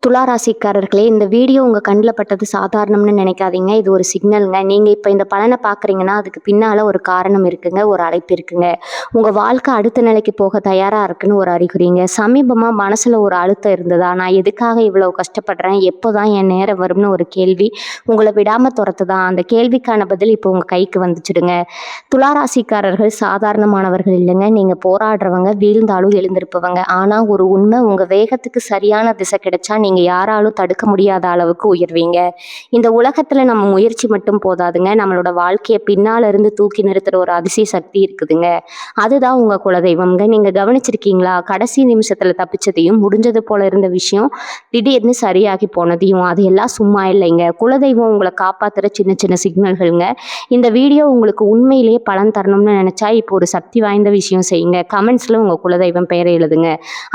துலா ராசிக்காரர்களே, இந்த வீடியோ உங்க கண்ல பட்டது சாதாரணம்னு நினைக்காதீங்க. இது ஒரு சிக்னல்ங்க. நீங்க இப்ப இந்த பலன பார்க்குறீங்கன்னா, அதுக்கு பின்னால ஒரு காரணம் இருக்குங்க. ஒரு அழைப்பு இருக்குங்க. உங்க வாழ்க்கை அடுத்த நிலைக்கு போக தயாரா இருக்குன்னு ஒரு அறிகுறிங்க. சமீபமா மனசுல ஒரு அழுத்தம் இருந்ததா? நான் எதுக்காக இவ்வளவு கஷ்டப்படுறேன்? எப்போதான் என் நேரம் வரும்னு ஒரு கேள்வி உங்கள விடாம தொரத்துதா? அந்த கேள்விக்கான பதில் இப்போ உங்க கைக்கு வந்துச்சுடுங்க. துலா ராசிக்காரர்கள் சாதாரணமானவர்கள் இல்லைங்க. நீங்க போராடுறவங்க, வீழ்ந்தாலும் எழுந்திருப்பவங்க. ஆனா ஒரு உண்மை, உங்க வேகத்துக்கு சரியான திசை கிடைச்சா நீங்க யாராலும் தடுக்க முடியாத அளவுக்கு உயர்வீங்க. இந்த உலகத்துல நம்ம முயற்சி மட்டும் போதாதுங்க. நம்மளோட வாழ்க்கைய பின்னால இருந்து தூக்கி நிறுத்துற ஒரு அதிசய சக்தி இருக்குதுங்க. அதுதான் உங்க குலதெய்வம்ங்க. நீங்க கவனிச்சிருக்கீங்களா? கடைசி நிமிஷத்துல தப்பிச்சதையும், முடிஞ்சது போல இருந்த விஷயம் திடீர்னு சரியாகி போனதையும். அது எல்லாம் சும்மா இல்லைங்க. குலதெய்வம் உங்களை காப்பாத்துற சின்ன சின்ன சிக்னல்கள்ங்க. இந்த வீடியோ உங்களுக்கு உண்மையிலேயே பலன் தரணும்னு நினைச்சா இப்போ ஒரு சக்தி வாய்ந்த விஷயம் செய்யுங்க. கமெண்ட்ஸ்ல உங்க குலதெய்வம் பெயரை எழுதுங்க.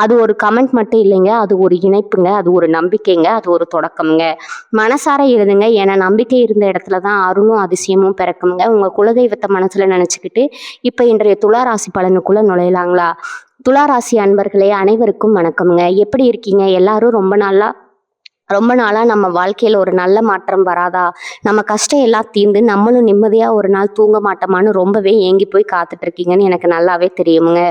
அது ஒரு கமெண்ட் மட்டும் இல்லைங்க. அது ஒரு இணைப்புங்க. அது ஒரு நம்பிக்கைங்க. அது ஒரு தொடக்கம்ங்க. மனசார எழுதுங்க. ஏன்னா நம்பிக்கை இருந்த இடத்துல தான் அருளும் அதிசயமும் பிறக்குங்க. உங்க குலதெய்வத்தை மனசுல நினைச்சுக்கிட்டு இப்ப இன்றைய துலா ராசி பலனுக்குள்ள நுழையலாங்களா? துலா ராசி அன்பர்களே, அனைவருக்கும் வணக்கம்ங்க. எப்படி இருக்கீங்க? எல்லாரும் ரொம்ப நாளா நம்ம வாழ்க்கையில ஒரு நல்ல மாற்றம் வராதா? நம்ம கஷ்டம் எல்லாம் தீர்ந்து நம்மளும் நிம்மதியா ஒரு நாள் தூங்க மாட்டோமான்னு ரொம்பவே ஏங்கி போய் காத்துட்டு இருக்கீங்கன்னு எனக்கு நல்லாவே தெரியுமுங்க.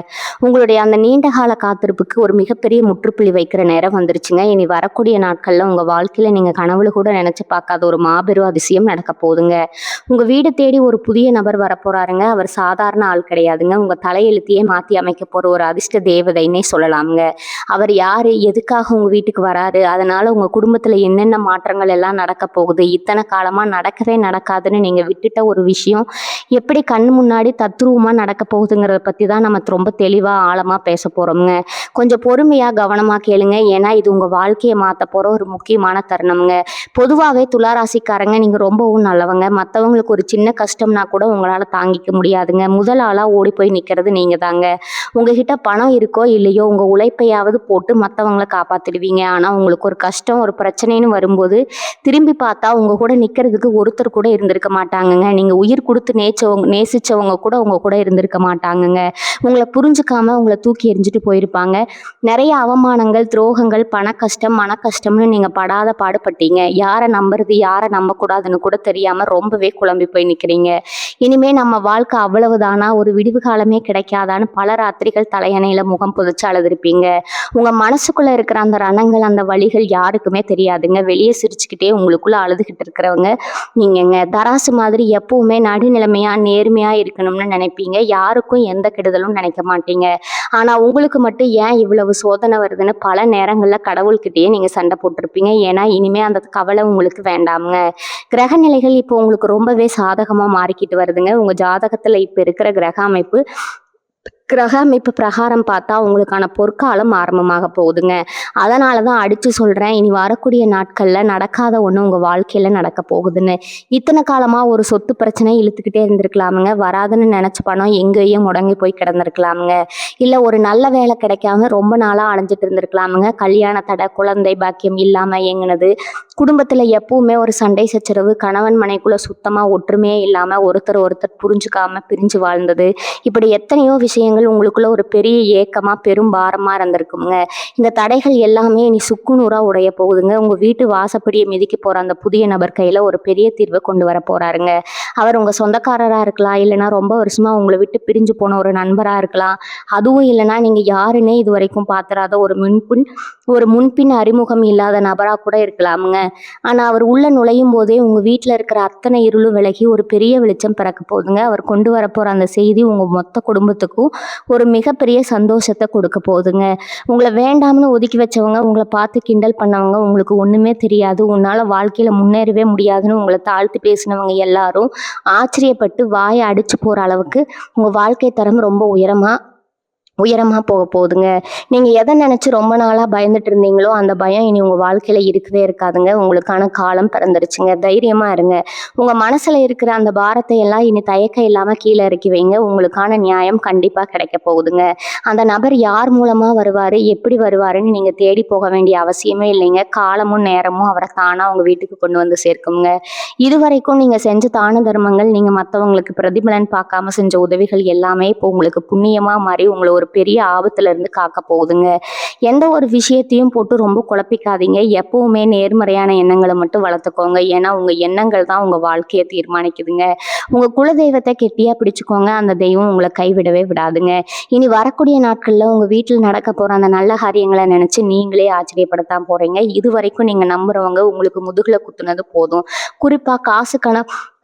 உங்களுடைய அந்த நீண்ட கால காத்திருப்புக்கு ஒரு மிகப்பெரிய முற்றுப்புள்ளி வைக்கிற நேரம் வந்துருச்சுங்க. இனி வரக்கூடிய நாட்கள்ல உங்க வாழ்க்கையில நீங்க கனவுல கூட நினைச்சு பார்க்காத ஒரு மாபெரும் அதிசயம் நடக்க போகுதுங்க. உங்க வீடு தேடி ஒரு புதிய நபர் வரப்போறாருங்க. அவர் சாதாரண ஆள் கிடையாதுங்க. உங்க தலையெழுத்தையே மாத்தி அமைக்க போற ஒரு அதிர்ஷ்ட தேவதைன்னே சொல்லலாமுங்க. அவர் யாரு? எதுக்காக உங்க வீட்டுக்கு வராரு? அதனால உங்க குடும்பத்துல என்னென்ன மாற்றங்கள் எல்லாம் நடக்க போகுது? இத்தனை காலமா நடக்கவே நடக்காதுன்னு நீங்க விட்டுட்ட ஒரு விஷயம் எப்படி கண் முன்னாடி தத்ரூபமா நடக்க போகுதுங்கிறத பத்தி தான் நம்ம ரொம்ப தெளிவா ஆழமா பேச போறோம்ங்க. கொஞ்சம் பொறுமையா கவனமா கேளுங்க. ஏன்னா இது உங்க வாழ்க்கையை மாத்த போற ஒரு முக்கியமான தருணம்ங்க. பொதுவாகவே துளாராசிக்காரங்க நீங்க ரொம்பவும் நல்லவங்க. மற்றவங்களுக்கு ஒரு சின்ன கஷ்டம்னா கூட உங்களால தாங்கிக்க முடியாதுங்க. முதல் ஆளா ஓடி போய் நிக்கிறது நீங்க தாங்க. உங்ககிட்ட பணம் இருக்கோ இல்லையோ, உங்க உழைப்பையாவது போட்டு மற்றவங்களை காப்பாத்திடுவீங்க. ஆனா உங்களுக்கு ஒரு கஷ்டம், ஒரு பிரச்சனைன்னு வரும்போது திரும்பி பார்த்தா உங்க கூட நிக்கிறதுக்கு ஒருத்தர் கூட இருந்திருக்க மாட்டாங்கங்க. நீங்க உயிர் கொடுத்து நேசிச்சவங்க கூட உங்க கூட இருந்திருக்க மாட்டாங்கங்க. உங்களை புரிஞ்சுக்காம உங்களை தூக்கி எறிஞ்சிட்டு போயிருப்பாங்க. நிறைய அவமானங்கள், துரோகங்கள், பண கஷ்டம், மன கஷ்டம்னு நீங்க படாத பாடுபட்டீங்க. யாரை நம்புறது, யாரை நம்பக்கூடாதுன்னு கூட தெரியாம ரொம்பவே குழம்பி போய் நிக்கிறீங்க. இனிமே நம்ம வாழ்க்கை அவ்வளவுதானா, ஒரு விடிவு காலமே கிடைக்காதான்னு பல ராத்திரிகள் தலையணையில முகம் புதைச்சு அழுதுருப்பீங்க. உங்க மனசுக்குள்ள இருக்கிற அந்த ரணங்கள், அந்த வலிகள் யாருக்குமே தெரியாதுங்க. வெளியே சிரிச்சுக்கிட்டே உங்களுக்குள்ள அழுதுகிட்டு இருக்கிறவங்க நீங்கங்க. தராசு மாதிரி எப்பவுமே நடுநிலைமையா நேர்மையா இருக்கணும்னு நினைப்பீங்க. யாருக்கும் எந்த கெடுதலும் நினைக்க மாட்டீங்க. ஆனா உங்களுக்கு மட்டும் ஏன் இவ்வளவு சோதனை வருதுன்னு பல நேரங்கள்ல கடவுள்கிட்டயே நீங்க சண்டை போட்டிருப்பீங்க. ஏன்னா இனிமே அந்த கவலை உங்களுக்கு வேண்டாமுங்க. கிரக நிலைகள் இப்போ உங்களுக்கு ரொம்பவே சாதகமா மாறிக்கிட்டு வருதுங்க. உங்க ஜாதகத்துல இப்ப இருக்கிற கிரக அமைப்பு பிரகாரம் பார்த்தா உங்களுக்கான பொற்காலம் ஆரம்பமாக போகுதுங்க. அதனால தான் அடிச்சு சொல்றேன், இனி வரக்கூடிய நாட்கள்ல நடக்காத ஒண்ணு உங்க வாழ்க்கையில நடக்க போகுதுன்னு. இத்தனை காலமா ஒரு சொத்து பிரச்சனை இழுத்துக்கிட்டே இருந்திருக்கலாமுங்க. வராதுன்னு நினைச்ச பணம் எங்கேயும் முடங்கி போய் கிடந்திருக்கலாமுங்க. இல்ல ஒரு நல்ல வேலை கிடைக்காம ரொம்ப நாளா அலைஞ்சிட்டு இருந்திருக்கலாமுங்க. கல்யாண தடை, குழந்தை பாக்கியம் இல்லாம ஏங்குனது, குடும்பத்துல எப்பவுமே ஒரு சண்டை சச்சரவு, கணவன் மனைக்குள்ள சுத்தமா ஒற்றுமையே இல்லாம ஒருத்தர் புரிஞ்சுக்காம பிரிஞ்சு வாழ்ந்தது, இப்படி எத்தனையோ விஷயங்கள் உங்களுக்குள்ள ஒரு பெரிய ஏக்கமா பெரும் பாரமா இருந்திருக்குங்க. இந்த தடைகள் எல்லாமே இனி சுக்குநூறா உடைய போகுதுங்க. உங்க வீட்டு வாசப்படியை மிதிக்க போற அந்த புதிய நபர் கையில ஒரு பெரிய தீர்வை கொண்டு வர போறாருங்க. அவர் உங்க சொந்தக்காரரா இருக்கலாம், இல்லைன்னா ரொம்ப வருஷமா உங்களை விட்டு பிரிஞ்சு போன ஒரு நண்பரா இருக்கலாம். அதுவும் இல்லைன்னா நீங்க யாருன்னே இது வரைக்கும் பாத்திராத ஒரு முன்பின் அறிமுகம் இல்லாத நபரா கூட இருக்கலாமுங்க. ஆனா அவர் உள்ள நுழையும் போதே உங்க வீட்டுல இருக்கிற அத்தனை இருளும் விலகி ஒரு பெரிய வெளிச்சம் பிறக்க போகுதுங்க. அவர் கொண்டு வர போற அந்த செய்தி உங்க மொத்த குடும்பத்துக்கும் ஒரு மிகப்பெரிய சந்தோஷத்தை கொடுக்க போகுதுங்க. உங்களை வேண்டாம்னு ஒதுக்கி வச்சவங்க, உங்களை பார்த்து கிண்டல் பண்ணவங்க, உங்களுக்கு ஒண்ணுமே தெரியாது, உன்னால வாழ்க்கையில முன்னேறவே முடியாதுன்னு உங்களை தாழ்த்தி பேசினவங்க எல்லாரும் ஆச்சரியப்பட்டு வாயை அடிச்சு போற அளவுக்கு உங்க வாழ்க்கை தரம் ரொம்ப உயரமா போக போகுதுங்க. நீங்க எதை நினைச்சு ரொம்ப நாளா பயந்துட்டு இருந்தீங்களோ அந்த பயம் இனி உங்க வாழ்க்கையில இருக்கவே இருக்காதுங்க. உங்களுக்கான காலம் பிறந்துருச்சுங்க. தைரியமா இருங்க. உங்க மனசுல இருக்கிற அந்த பாரத்தை எல்லாம் இனி தயக்கம் இல்லாம கீழே இறக்கி வைங்க. உங்களுக்கான நியாயம் கண்டிப்பா கிடைக்க போகுதுங்க. அந்த நபர் யார் மூலமா வருவாரு, எப்படி வருவாருன்னு நீங்க தேடி போக வேண்டிய அவசியமே இல்லைங்க. காலமும் நேரமும் அவரை தானா உங்க வீட்டுக்கு கொண்டு வந்து சேர்க்குங்க. இதுவரைக்கும் நீங்க செஞ்ச தான தர்மங்கள், நீங்க மற்றவங்களுக்கு பிரதிபலன் பார்க்காம செஞ்ச உதவிகள் எல்லாமே இப்போ உங்களுக்கு புண்ணியமா மாறி உங்களை ஒரு ஒரு பெரிய ஆபத்துல இருந்து காக்க போகுதுங்க. எந்த ஒரு விஷயத்தையும் போட்டு ரொம்ப குழப்பிக்காதீங்க. எப்பவுமே நேர்மறையான எண்ணங்களை மட்டும் வளர்த்துக்கோங்க. ஏன்னா உங்க எண்ணங்கள் தான் உங்க வாழ்க்கையை தீர்மானிக்குதுங்க. உங்க குலதெய்வத்தை கெட்டியா பிடிச்சுக்கோங்க. அந்த தெய்வம் உங்களை கைவிடவே விடாதுங்க. இனி வரக்கூடிய நாட்கள்ல உங்க வீட்டில் நடக்க போற அந்த நல்ல காரியங்களை நினைச்சு நீங்களே ஆச்சரியப்படத்தான் போறீங்க. இது வரைக்கும் நீங்க நம்புறவங்க உங்களுக்கு முதுகுல குத்துனது போதும். குறிப்பா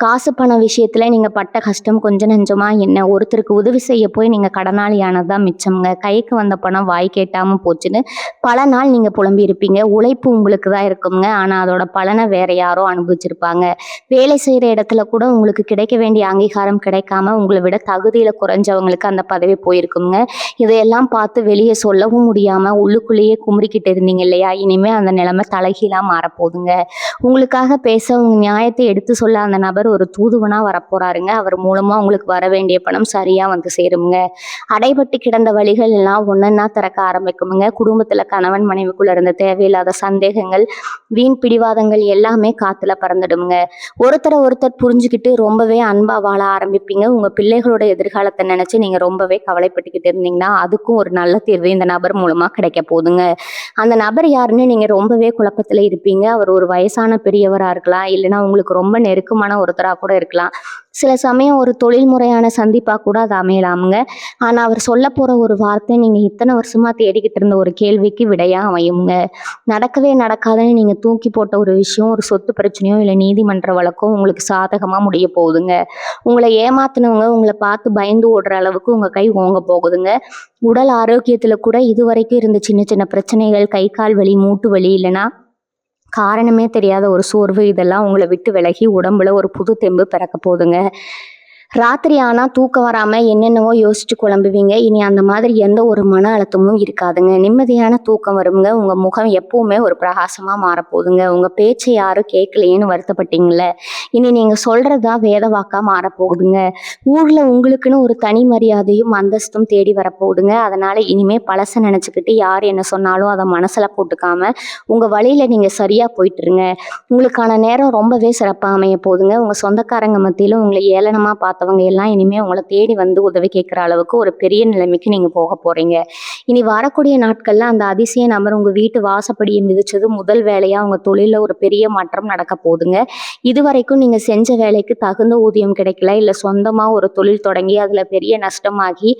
காசு பணம் விஷயத்துல நீங்க பட்ட கஷ்டம் கொஞ்சம் நெஞ்சமா என்ன? ஒருத்தருக்கு உதவி செய்ய போய் நீங்க கடனாளியானதுதான் மிச்சம்ங்க. கைக்கு வந்த பணம் வாய் கேட்டாம போச்சுன்னு பல நாள் நீங்க புலம்பி இருப்பீங்க. உழைப்பு உங்களுக்கு தான் இருக்குங்க. ஆனா அதோட பலனை வேற யாரோ அனுபவிச்சிருப்பாங்க. வேலை செய்யற இடத்துல கூட உங்களுக்கு கிடைக்க வேண்டிய அங்கீகாரம் கிடைக்காம உங்களை விட தகுதியில குறைஞ்சவங்களுக்கு அந்த பதவி போயிருக்குங்க. இதையெல்லாம் பார்த்து வெளியே சொல்லவும் முடியாம உள்ளுக்குள்ளேயே குமுறிக்கிட்டு இருந்தீங்க இல்லையா? இனிமே அந்த நிலைமை தலைகீழா மாறப்போகுதுங்க. உங்களுக்காக பேச உங்க நியாயத்தை எடுத்து சொல்ல அந்த நபர் ஒரு தூதுவனா வரப்போறாருங்க. அவர் மூலமா உங்களுக்கு வர வேண்டிய பணம் சரியா வந்து சேருங்க. அடைபட்டு கிடந்த வழிகள் எல்லாம் ஒன்னொன்னா திறக்க ஆரம்பிக்குமுங்க. குடும்பத்துல கணவன் மனைவிக்குள்ள இருந்த தேவையில்லாத சந்தேகங்கள், வீண் பிடிவாதங்கள் எல்லாமே காத்துல பறந்துடுங்க. ஒருத்தரை ஒருத்தர் புரிஞ்சுக்கிட்டு ரொம்பவே அன்பா வாழ ஆரம்பிப்பீங்க. உங்க பிள்ளைகளோட எதிர்காலத்தை நினைச்சு நீங்க ரொம்பவே கவலைப்பட்டுக்கிட்டு இருந்தீங்கன்னா அதுக்கும் ஒரு நல்ல தீர்வு இந்த நபர் மூலமா கிடைக்க போகுதுங்க. அந்த நபர் யாருன்னு நீங்க ரொம்பவே குழப்பத்துல இருப்பீங்க. அவர் ஒரு வயசான பெரியவரா இருக்கலாம், இல்லைன்னா உங்களுக்கு ரொம்ப நெருக்கமான ஒருத்தரா கூட இருக்கலாம். சில சமயம் ஒரு தொழில் முறையான சந்திப்பா கூட அது அமையலாமுங்க. ஆனா அவர் சொல்ல போற ஒரு வார்த்தை நீங்க இத்தனை வருஷமா தேடிக்கிட்டு இருந்த ஒரு கேள்விக்கு விடையா அமையுங்க. நடக்கவே நடக்காதுன்னு நீங்க தூக்கி போட்ட ஒரு விஷயம், ஒரு சொத்து பிரச்சனையோ இல்லை நீதிமன்ற வழக்கோ உங்களுக்கு சாதகமா முடிய போகுதுங்க. உங்களை ஏமாத்தினவங்க உங்களை பார்த்து பயந்து ஓடுற அளவுக்கு உங்க கை ஓங்க போகுதுங்க. உடல் ஆரோக்கியத்துல கூட இதுவரைக்கும் இருந்த சின்ன சின்ன பிரச்சனைகள், கை கால் வலி, மூட்டு வலி, இல்லைன்னா காரணமே தெரியாத ஒரு சோர்வு, இதெல்லாம் உங்களை விட்டு விலகி உடம்புல ஒரு புது தெம்பு பிறக்க போகுதுங்க. ராத்திரி ஆனா தூக்கம் வராம என்னென்னவோ யோசிச்சு குழம்புவீங்க. இனி அந்த மாதிரி எந்த ஒரு மன அழுத்தமும் இருக்காதுங்க. நிம்மதியான தூக்கம் வருங்க. உங்க முகம் எப்பவுமே ஒரு பிரகாசமா மாறப்போகுதுங்க. உங்க பேச்சை யாரும் கேட்கலையேன்னு வருத்தப்பட்டீங்கல்ல, இனி நீங்க சொல்றதுதான் வேத வாக்கா மாறப்போகுதுங்க. ஊர்ல உங்களுக்குன்னு ஒரு தனி மரியாதையும் அந்தஸ்தும் தேடி வரப்போகுதுங்க. அதனால இனிமே பழச நினைச்சுக்கிட்டு யார் என்ன சொன்னாலும் அதை மனசுல போட்டுக்காம உங்க வழியில நீங்க சரியா போயிட்டுருங்க. உங்களுக்கான நேரம் ரொம்பவே சிறப்பா அமைய போகுதுங்க. உங்க சொந்தக்காரங்க மத்தியில உங்களை ஏளனமா பார்த்தவங்க எல்லாம் இனிமே உங்களை தேடி வந்து உதவி கேட்குற அளவுக்கு ஒரு பெரிய நிலைமைக்கு நீங்க போக போறீங்க. இனி வரக்கூடிய நாட்கள்ல அந்த அதிசய நபர் உங்க வீட்டு வாசப்படியை மிதிச்சது முதல் வேலையா உங்க தொழில ஒரு பெரிய மாற்றம் நடக்க போகுதுங்க. இதுவரைக்கும் நீங்க செஞ்ச வேலைக்கு தகுந்த ஊதியம் கிடைக்கல, இல்ல சொந்தமா ஒரு தொழில் தொடங்கி அதுல பெரிய நஷ்டமாகி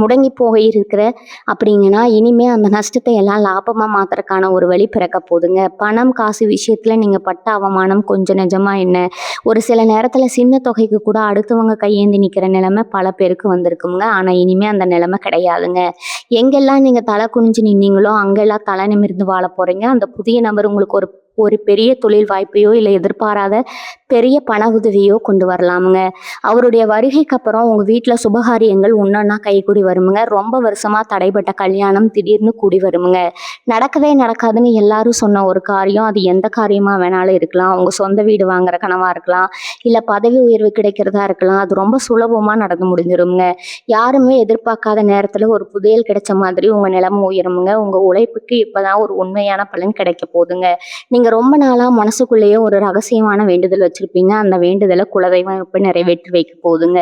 முடங்கி போக இருக்கிற அப்படிங்கன்னா இனிமே அந்த நஷ்டத்தை எல்லாம் லாபமா மாத்துறதுக்கான ஒரு வழி பிறக்க போகுதுங்க. பணம் காசு விஷயத்துல நீங்க பட்ட அவமானம் கொஞ்சம் நிஜமா என்ன, ஒரு சில நேரத்துல சின்ன தொகைக்கு கூட அடுத்தவங்க கையேந்தி நிக்கிற நிலைமை பல பேருக்கு வந்திருக்குங்க. ஆனா இனிமே அந்த நிலைமை கிடையாதுங்க. எங்கெல்லாம் நீங்க தலை குனிஞ்சு நின்னீங்களோ அங்கெல்லாம் தலை நிமிர்ந்து வாழ போறீங்க. அந்த புதிய நபர் உங்களுக்கு ஒரு ஒரு பெரிய தொழில் வாய்ப்பையோ இல்லை எதிர்பாராத பெரிய பண உதவியோ கொண்டு வரலாமுங்க. அவருடைய வருகைக்கு அப்புறம் உங்க வீட்டுல சுபகாரியங்கள் ஒன்னொன்னா கைகூடி வருமுங்க. ரொம்ப வருஷமா தடைப்பட்ட கல்யாணம் திடீர்னு கூடி வருமுங்க. நடக்கவே நடக்காதுன்னு எல்லாரும் சொன்ன ஒரு காரியம், அது எந்த காரியமா வேணாலும் இருக்கலாம். உங்க சொந்த வீடு வாங்குற கனவா இருக்கலாம், இல்ல பதவி உயர்வு கிடைக்கிறதா இருக்கலாம். அது ரொம்ப சுலபமா நடந்து முடிஞ்சிருமுங்க. யாருமே எதிர்பார்க்காத நேரத்துல ஒரு புதையல் கிடைச்ச மாதிரி உங்க நிலைமை உயருமுங்க. உங்க உழைப்புக்கு இப்பதான் ஒரு உண்மையான பலன் கிடைக்க போகுதுங்க. நீங்க ரொம்ப நாளா மனசுக்குள்ளேயே ஒரு ரகசியமான வேண்டுதல் வச்சிருப்பீங்க. அந்த வேண்டுதலை குலதெய்வம் இப்ப நிறைவேற்றி வைக்க போகுதுங்க.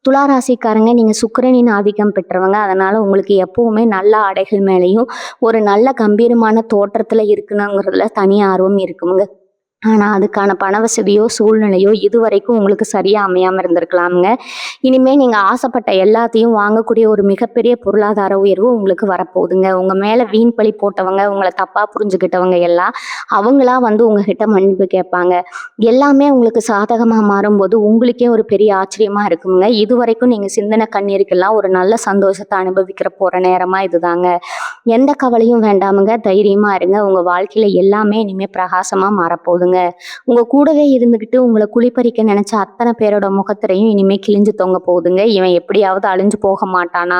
துலா ராசிக்காரங்க, நீங்க சுக்கிரனின் ஆதிக்கம் பெற்றவங்க. அதனால உங்களுக்கு எப்பவுமே நல்ல ஆடைகள் மேலேயும் ஒரு நல்ல கம்பீரமான தோற்றத்துல இருக்கணுங்கிறதுல தனி ஆர்வம் இருக்குங்க. ஆனா அதுக்கான பண வசதியோ சூழ்நிலையோ இதுவரைக்கும் உங்களுக்கு சரியா அமையாம இருந்திருக்கலாமுங்க. இனிமே நீங்க ஆசைப்பட்ட எல்லாத்தையும் வாங்கக்கூடிய ஒரு மிகப்பெரிய பொருளாதார உயர்வு உங்களுக்கு வரப்போகுதுங்க. உங்க மேல வீண் பழி போட்டவங்க, உங்களை தப்பா புரிஞ்சுக்கிட்டவங்க எல்லாம் அவங்களா வந்து உங்ககிட்ட மன்னிப்பு கேட்பாங்க. எல்லாமே உங்களுக்கு சாதகமா மாறும்போது உங்களுக்கே ஒரு பெரிய ஆச்சரியமா இருக்குங்க. இதுவரைக்கும் நீங்க சிந்தனை கண்ணீருக்கெல்லாம் ஒரு நல்ல சந்தோஷத்தை அனுபவிக்கிற போற நேரமா இதுதாங்க. எந்த கவலையும் வேண்டாமுங்க. தைரியமா இருங்க. உங்க வாழ்க்கையில எல்லாமே இனிமே பிரகாசமா மாறப்போகுதுங்க. உங்க கூடவே இருந்துகிட்டு உங்களை குளிப்பறிக்க நினைச்ச அத்தனை பேரோட முகத்திரையும் இனிமே கிழிஞ்சு தொங்க போகுதுங்க. இவன் எப்படியாவது அழிஞ்சு போக மாட்டானா,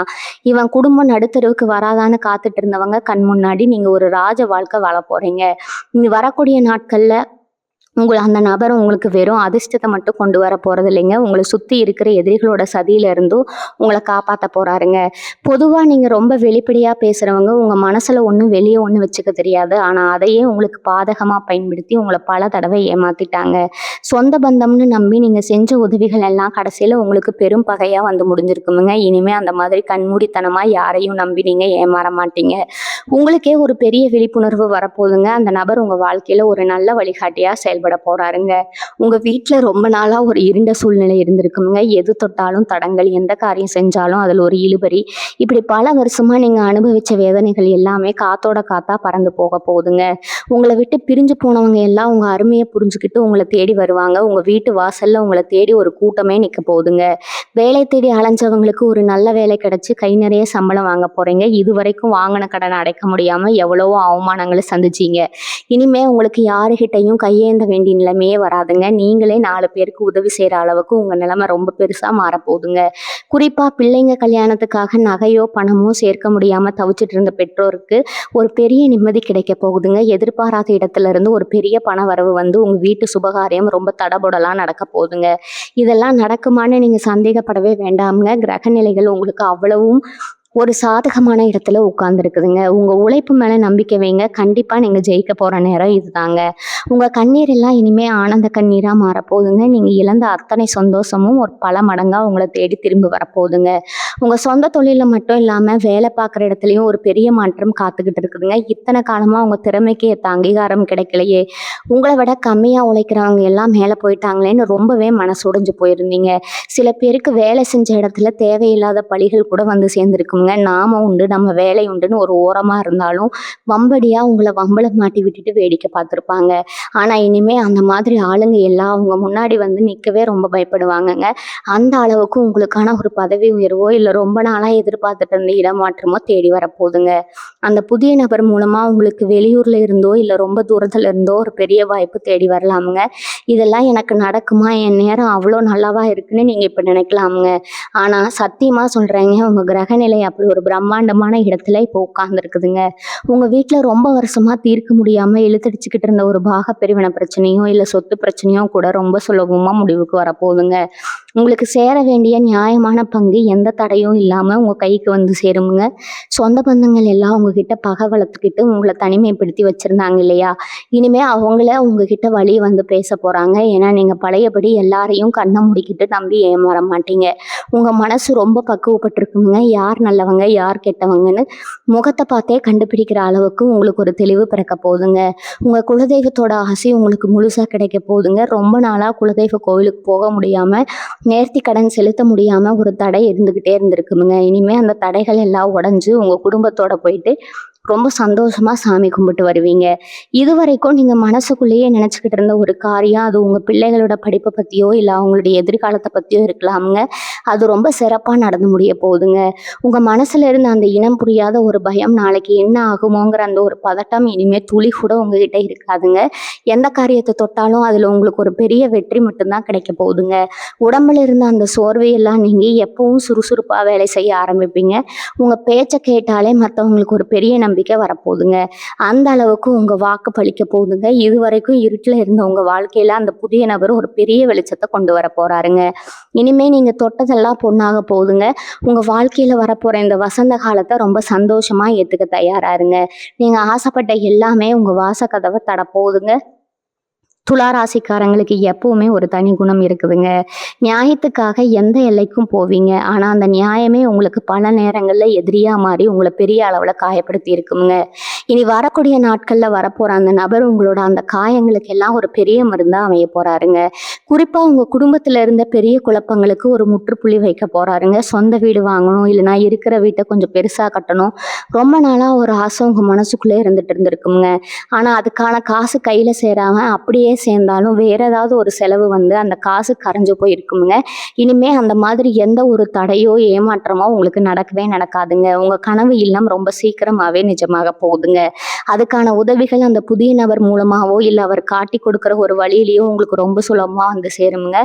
இவன் குடும்பம் நடுத்தருவுக்கு வராதான்னு காத்துட்டு இருந்தவங்க கண் முன்னாடி நீங்க ஒரு ராஜ வாழ்க்கை வாழ போறீங்க. இனி வரக்கூடிய நாட்கள்ல அந்த நபர் உங்களுக்கு வெறும் அதிர்ஷ்டத்த மட்டும் கொண்டு வர போறதில்லைங்க. உங்கள சுத்தி இருக்கிற எதிரிகளோட சதியில இருந்தும் உங்கள காப்பாத்த போறாருங்க. பொதுவா நீங்க ரொம்ப வெளிப்படையா பேசுறவங்க, உங்க மனசுல ஒண்ணு, வெளிய ஒண்ணு வச்சுக்க தெரியாது. ஆனா, அதையே உங்களுக்கு பாதகமா பயன்படுத்தி உங்கள பல தடவை ஏமாத்திட்டாங்க. சொந்த பந்தம்னு நம்பி நீங்க செஞ்ச உதவிகள் எல்லாம் கடைசியில உங்களுக்கு பெரும் பகையா வந்து முடிஞ்சிருக்குமுங்க. இனிமே அந்த மாதிரி கண்மூடித்தனமா யாரையும் நம்பி நீங்க ஏமாற மாட்டீங்க. உங்களுக்கே ஒரு பெரிய விழிப்புணர்வு வரப்போகுதுங்க. அந்த நபர் உங்க வாழ்க்கையில ஒரு நல்ல வழிகாட்டியா செயல்பட போறாருங்க. உங்க வீட்ல ரொம்ப நாளா ஒரு இருண்ட சூழ்நிலை இருந்திருக்குங்க. எது தொட்டாலும் தடங்கல், எந்த காரியம் செஞ்சாலும் அதுல ஒரு இழுபறி. இப்படி பல வருஷமா நீங்க அனுபவிச்ச வேதனைகள் எல்லாமே காத்தோட காத்தா பறந்து போக போகுதுங்க. உங்கள விட்டு பிரிஞ்சு போனவங்க எல்லாம் உங்க அருமைய புரிஞ்சுக்கிட்டு உங்கள தேடி வருவாங்க. உங்க வீட்டு வாசல்ல உங்கள தேடி ஒரு கூட்டமே நிக்க போகுதுங்க. வேலை தேடி அலைஞ்சவங்களுக்கு ஒரு நல்ல வேலை கிடைச்சு கை நிறைய சம்பளம் வாங்க போறீங்க. இதுவரைக்கும் வாங்கின கடனை அடைக்க முடியாம எவ்வளவோ அவமானங்களை சந்திச்சீங்க. இனிமே உங்களுக்கு யாருகிட்டையும் கையேந்த வேண்டிய நிலைமையே வராதுங்க. நீங்களே 4 பேருக்கு உதவி செய்யற அளவுக்கு உங்க நிலைமை ரொம்ப பெருசா மாறப்போகுதுங்க. குறிப்பா பிள்ளைங்க கல்யாணத்துக்காக நகையோ பணமோ சேர்க்க முடியாம தவிச்சிட்டு இருந்த பெற்றோருக்கு ஒரு பெரிய நிம்மதி கிடைக்க போகுதுங்க. எதிர்பாராத இடத்துல இருந்து ஒரு பெரிய பண வரவு வந்து உங்க வீட்டு சுபகாரியம் ரொம்ப தடபுடலா நடக்க போகுதுங்க. இதெல்லாம் நடக்குமான்னு நீங்க சந்தேகப்படவே வேண்டாமுங்க. கிரக நிலைகள் உங்களுக்கு அவ்வளவும் ஒரு சாதகமான இடத்துல உட்கார்ந்துருக்குதுங்க. உங்க உழைப்பு மேல நம்பிக்கை வைங்க. கண்டிப்பா நீங்க ஜெயிக்க போற நேரம் இதுதாங்க. உங்க கண்ணீர் எல்லாம் இனிமே ஆனந்த கண்ணீரா மாறப்போகுதுங்க. நீங்க இழந்த அத்தனை சந்தோஷமும் ஒரு பல மடங்கா உங்களை தேடி திரும்பி வரப்போகுதுங்க. உங்க சொந்த தொழில மட்டும் இல்லாம வேலை பார்க்குற இடத்துலயும் ஒரு பெரிய மாற்றம் காத்துக்கிட்டு இருக்குதுங்க. இத்தனை காலமா உங்க திறமைக்கு ஏத்த அங்கீகாரம் கிடைக்கலையே, உங்களை விட கம்மியா உழைக்கிறவங்க எல்லாம் மேல போயிட்டாங்களேன்னு ரொம்பவே மனசு உடைஞ்சு போயிருந்தீங்க. சில பேருக்கு வேலை செஞ்ச இடத்துல தேவையில்லாத பழிகள் கூட வந்து சேர்ந்துருக்குங்க. நாம உண்டு, நம்ம வேலை உண்டுன்னு ஒரு ஓரமா இருந்தாலும் வம்படியா உங்களை வம்பள மாட்டி விட்டுட்டு வேடிக்கை பார்த்துருப்பாங்க. ஆனா இனிமே அந்த மாதிரி ஆளுங்க எல்லாம் அவங்க முன்னாடி வந்து நிக்கவே ரொம்ப பயப்படுவாங்கங்க. அந்த அளவுக்கு உங்களுக்கான ஒரு பதவி உயர்வோ இல்ல ரொம்ப நாளா எதிர்பார்த்துட்டு இருந்த இடமாற்றமோ தேடி வரப்போகுதுங்க. அந்த புதிய நபர் மூலமா உங்களுக்கு வெளியூர்ல இருந்தோ இல்ல ரொம்ப தூரத்துல இருந்தோ ஒரு பெரிய வாய்ப்பு தேடி வரலாமுங்க. இதெல்லாம் எனக்கு நடக்குமா, என் நேரம் அவ்வளோ நல்லாவா இருக்குன்னு நீங்க இப்ப நினைக்கலாமுங்க. ஆனா சத்தியமா சொல்றேங்க, உங்க கிரக நிலை அப்படி ஒரு பிரம்மாண்டமான இடத்துல இப்போ உட்கார்ந்துருக்குதுங்க. உங்க வீட்டுல ரொம்ப வருஷமா தீர்க்க முடியாம இழுத்தடிச்சுக்கிட்டு இருந்த ஒரு பாக பிரிவினை பிரச்சனையோ இல்ல சொத்து பிரச்சனையோ கூட ரொம்ப சுலபமா முடிவுக்கு வரப்போகுதுங்க. உங்களுக்கு சேர வேண்டிய நியாயமான பங்கு எந்த தடையும் இல்லாம உங்க கைக்கு வந்து சேருமுங்க. சொந்த பந்தங்கள் எல்லாம் உங்ககிட்ட பகை வளர்த்துக்கிட்டு உங்களை தனிமைப்படுத்தி வச்சிருந்தாங்க இல்லையா, இனிமே அவங்கள உங்ககிட்ட வழி வந்து பேச போறாங்க. ஏன்னா நீங்க பழையபடி எல்லாரையும் கண்ணை முடிக்கிட்டு நம்பி ஏமாற மாட்டீங்க. உங்க மனசு ரொம்ப பக்குவப்பட்டிருக்குங்க. யார் நல்லவங்க யார் கெட்டவங்கன்னு முகத்தை பார்த்தே கண்டுபிடிக்கிற அளவுக்கு உங்களுக்கு ஒரு தெளிவு பிறக்க போகுதுங்க. உங்க குலதெய்வத்தோட ஆசை உங்களுக்கு முழுசா கிடைக்க போகுதுங்க. ரொம்ப நாளா குலதெய்வ கோவிலுக்கு போக முடியாம, நேர்த்தி கடன் செலுத்த முடியாம ஒரு தடை இருந்துகிட்டே இருந்திருக்குங்க. இனிமே அந்த தடைகள் எல்லாம் உடைஞ்சு உங்க குடும்பத்தோட போயிட்டு ரொம்ப சந்தோஷமா சாமி கும்பிட்டு வருவீங்க. இதுவரைக்கும் நீங்க மனசுக்குள்ளேயே நினைச்சுக்கிட்டு இருந்த ஒரு காரியம், அது உங்க பிள்ளைகளோட படிப்பை பத்தியோ இல்ல அவங்களுடைய எதிர்காலத்தை பத்தியோ இருக்கலாமுங்க. அது ரொம்ப சிறப்பா நடந்து முடிய போகுதுங்க. உங்க மனசுல இருந்த அந்த இனம் புரியாத ஒரு பயம், நாளைக்கு என்ன ஆகுமோங்கிற அந்த ஒரு பதட்டம் இனிமே துளி கூட உங்ககிட்ட இருக்காதுங்க. எந்த காரியத்தை தொட்டாலும் அதுல உங்களுக்கு ஒரு பெரிய வெற்றி மட்டும்தான் கிடைக்க போகுதுங்க. உடம்புல இருந்த அந்த சோர்வை எல்லாம் நீங்க எப்பவும் சுறுசுறுப்பா வேலை செய்ய ஆரம்பிப்பீங்க. உங்க பேச்சை கேட்டாலே மற்றவங்களுக்கு ஒரு பெரிய நம்பிக்கை வரப்போகுதுங்க. அந்த அளவுக்கு உங்க வாக்கு பலிக்க போகுதுங்க. இதுவரைக்கும் இருட்டுல இருந்த உங்க வாழ்க்கையில அந்த புதிய நபர் ஒரு பெரிய வெளிச்சத்தை கொண்டு வர போறாருங்க. இனிமே நீங்க தொட்டதெல்லாம் பொண்ணாக போகுதுங்க. உங்க வாழ்க்கையில வரப்போற இந்த வசந்த காலத்தை ரொம்ப சந்தோஷமா ஏத்துக்க தயாரா இருங்க. நீங்க ஆசைப்பட்ட எல்லாமே உங்க வாச கதவை தட போகுதுங்க. துலா ராசிக்காரங்களுக்கு எப்பவுமே ஒரு தனி குணம் இருக்குதுங்க. நியாயத்துக்காக எந்த எல்லைக்கும் போவீங்க. ஆனா அந்த நியாயமே உங்களுக்கு பல நேரங்கள்ல எதிரியா மாறி உங்களை பெரிய அளவுல காயப்படுத்தி இருக்குங்க. இனி வரக்கூடிய நாட்கள்ல வரப்போற அந்த நபர் உங்களோட அந்த காயங்களுக்கு எல்லாம் ஒரு பெரிய மருந்தா அமைய போறாருங்க. குறிப்பா உங்க குடும்பத்துல இருந்த பெரிய குழப்பங்களுக்கு ஒரு முற்றுப்புள்ளி வைக்க போறாருங்க. சொந்த வீடு வாங்கணும், இல்லைன்னா இருக்கிற வீட்டை கொஞ்சம் பெருசா கட்டணும், ரொம்ப நாளா ஒரு ஆசை உங்க மனசுக்குள்ளே இருந்துட்டு இருந்திருக்குங்க. ஆனா அதுக்கான காசு கையில சேராம அப்படியே சேர்ந்தாலும் வேற ஏதாவது ஒரு செலவு வந்து அந்த காசு கரைஞ்சு போயிருக்குங்க. இனிமே அந்த மாதிரி எந்த ஒரு தடையோ ஏமாற்றமோ உங்களுக்கு நடக்கவே நடக்காதுங்க. உங்க கனவு இல்லம் ரொம்ப சீக்கிரமாவே நிஜமாக போகுதுங்க. அதுக்கான உதவிகள் அந்த புதிய நபர் மூலமாவோ இல்ல அவர் காட்டி கொடுக்குற ஒரு வழியிலையோ உங்களுக்கு ரொம்ப சுலபமா வந்து சேருமுங்க.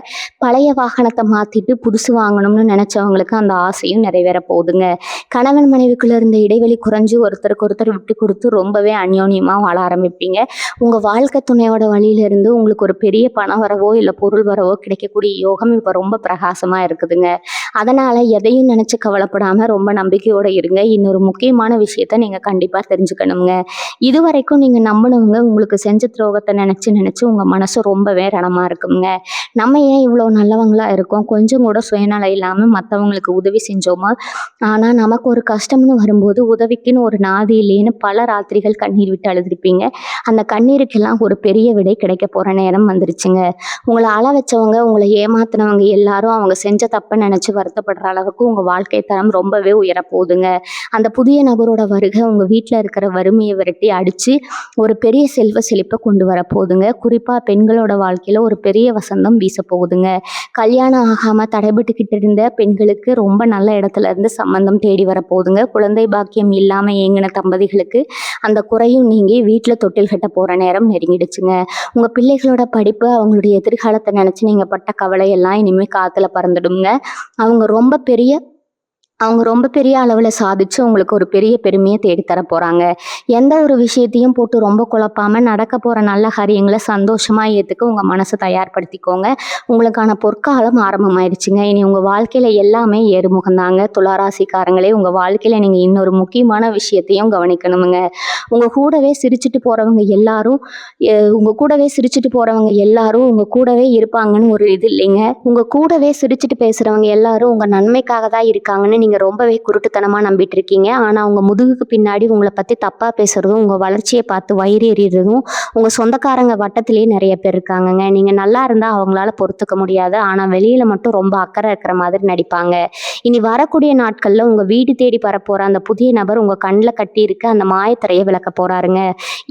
பழைய வாகனத்தை மாத்திட்டு புதுசு வாங்கணும்னு நினைச்சவங்களுக்கு அந்த ஆசையும் நிறைவேற போகுதுங்க. கணவன் மனைவிக்குள்ள இருந்த இடைவெளி குறைஞ்சு ஒருத்தருக்கு ஒருத்தர் விட்டு கொடுத்து ரொம்பவே அந்யோன்யமா வாழ ஆரம்பிப்பீங்க. உங்க வாழ்க்கை துணையோட வழியில இருந்து உங்களுக்கு ஒரு பெரிய பண வரவோ, இல்ல பொருள் வரவோ கிடைக்கக்கூடிய யோகம் இப்ப ரொம்ப பிரகாசமா இருக்குதுங்க. அதனால எதையும் நினைச்சு கவலைப்படாம ரொம்ப நம்பிக்கையோட இருங்க. இன்னொரு முக்கியமான விஷயத்த நீங்க கண்டிப்பா தெரிஞ்சுக்கணுங்க. இதுவரைக்கும் நீங்க நம்புனவங்க உங்களுக்கு செஞ்ச துரோகத்த நினைச்சு நினைச்சு உங்க மனசு ரொம்பவே ரணமா இருக்குங்க. நம்ம ஏன் இவ்வளோ நல்லவங்களா இருக்கோம்? கொஞ்சம் கூட சுயநலம் இல்லாம மத்தவங்களுக்கு உதவி செஞ்சோமா? ஆனா நமக்கு ஒரு கஷ்டம்னு வரும்போது உதவிக்குன்னு ஒரு நாதி இல்லையேன்னு பல ராத்திரிகள் கண்ணீர் விட்டு அழுதுருப்பீங்க. அந்த கண்ணீருக்கெல்லாம் ஒரு பெரிய விடை கிடைக்க போற நேரம் வந்துருச்சுங்க. உங்கள அழ வச்சவங்க, உங்கள ஏமாத்துனவங்க எல்லாரும் அவங்க செஞ்ச தப்ப நினைச்சு வருத்தப்படுற அளவுக்கு உங்க வாழ்க்கை தரம் ரொம்பவே உயரப்போகுதுங்க. அந்த புதிய நபரோட வருகை உங்க வீட்ல இருக்கிற வறுமைய விரட்டி அடிச்சு ஒரு பெரிய செல்வ செழிப்ப கொண்டு வரப்போகுதுங்க. குறிப்பா பெண்களோட வாழ்க்கையில ஒரு பெரிய வசந்தம் வீசப்போகுதுங்க. கல்யாணம் ஆகாம தடைபட்டுக்கிட்டு இருந்த பெண்களுக்கு ரொம்ப நல்ல இடத்துல இருந்து சம்மந்தம் தேடி வரப்போகுதுங்க. குழந்தை பாக்கியம் இல்லாம ஏங்கின தம்பதிகளுக்கு அந்த குறையும் நீங்கி வீட்ல தொட்டில் கட்ட போற நேரம் நெருங்கிடுச்சுங்க. உங்க பிள்ளைகளோட படிப்பு, அவங்களுடைய எதிர்காலத்த நினைச்சு நீங்க பட்ட கவலை எல்லாம் இனிமே காத்துல பறந்துடுங்க. அவங்க ரொம்ப பெரிய அவங்க ரொம்ப பெரிய அளவுல சாதிச்சு உங்களுக்கு ஒரு பெரிய பெருமைய தேடி தர போறாங்க. எந்த ஒரு விஷயத்தையும் போட்டு ரொம்ப குழப்பாம நடக்க போற நல்ல காரியங்கள சந்தோஷமா ஏத்துக்க உங்க மனச தயார்படுத்திக்கோங்க. உங்களுக்கான பொற்காலம் ஆரம்பமாயிருச்சுங்க. இனி உங்க வாழ்க்கையில எல்லாமே ஏறுமுகம் தாங்க. துளாராசிக்காரங்களே, உங்க வாழ்க்கையில நீங்க இன்னொரு முக்கியமான விஷயத்தையும் கவனிக்கணுமுங்க. உங்க கூடவே சிரிச்சுட்டு போறவங்க எல்லாரும் உங்க கூடவே இருப்பாங்கன்னு ஒரு இது இல்லைங்க. உங்க கூடவே சிரிச்சுட்டு பேசுறவங்க எல்லாரும் உங்க நன்மைக்காக தான் இருக்காங்கன்னு நீங்க ரொம்பவே குருட்டுத்தனமா நம்பிட்டு இருக்கீங்க. ஆனா உங்க முதுகுக்கு பின்னாடி உங்களை பத்தி தப்பா பேசுறதும், உங்க வளர்ச்சியை பார்த்து வயிறு எறியறதும் உங்க சொந்தக்காரங்க வட்டத்திலேயே நிறைய பேர் இருக்காங்கங்க. நீங்க நல்லா இருந்தா அவங்களால பொறுத்துக்க முடியாது. ஆனா வெளியில மட்டும் ரொம்ப அக்கறை இருக்கிற மாதிரி நடிப்பாங்க. இனி வரக்கூடிய நாட்கள்ல உங்க வீடு தேடி வரப்போற அந்த புதிய நபர் உங்க கண்ணுல கட்டி இருக்க அந்த மாயத்திரையை விளக்க போறாருங்க.